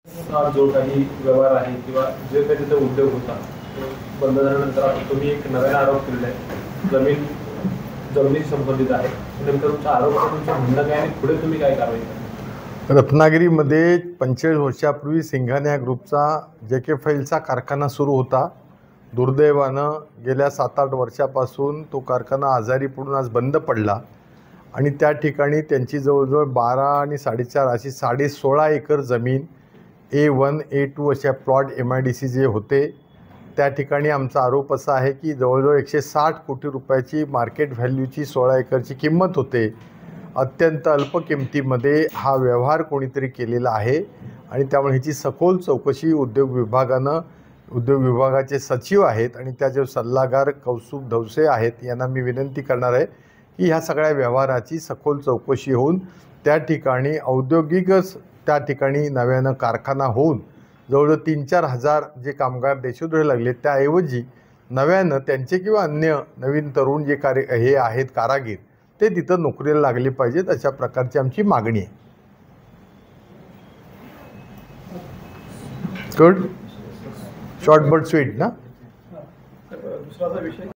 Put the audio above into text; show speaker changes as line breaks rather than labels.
जो काही व्यवहार आहे किंवा जे काही तिथे उद्योग होता बंद झाल्यानंतर आता तुम्ही एक नवीन आरोप केलेला आहे, जमिनी संबंधित आहे. नेमकं तुमचा आरोप तुमचं म्हणणं काय आणि पुढे तुम्ही काय कारवाई करा?
रत्नागिरीमध्ये 45 वर्षापूर्वी सिंघानिया ग्रुपचा JK फाईलचा कारखाना सुरू होता. दुर्दैवानं गेल्या 7-8 वर्षापासून तो कारखाना आजारी पडून आज बंद पडला आणि त्या ठिकाणी त्यांची जवळजवळ 12 आणि 4.5 अशी 16.5 एकर जमीन A1 A2 अशा प्लॉट MIDC जे होते त्या ठिकाणी आमचा आरोप असा आहे की जवळजवळ 160 कोटी रुपयाची मार्केट व्हॅल्यूची 16 एकरची किंमत होते. अत्यंत अल्प किमतीमध्ये हा व्यवहार कोणीतरी केलेला आहे आणि त्यामुळे ह्याची सखोल चौकशी उद्योग विभागाचे सचिव आहेत आणि त्याचे सल्लागार कौस्तुभ धवसे आहेत यांना मी विनंती करणार आहे की ह्या सगळ्या व्यवहाराची सखोल चौकशी होऊन त्या ठिकाणी औद्योगिकच त्या ठिकाणी नव्यानं कारखाना होऊन जवळजवळ 3-4 हजार जे कामगार देशोधडी लागले त्याऐवजी नव्यानं त्यांचे किंवा अन्य नवीन तरुण जे हे आहेत कारागीर ते तिथं नोकरीला लागले पाहिजेत अशा प्रकारची आमची मागणी आहे. गुड, शॉर्ट बट स्वीट ना.
दुसरा विषय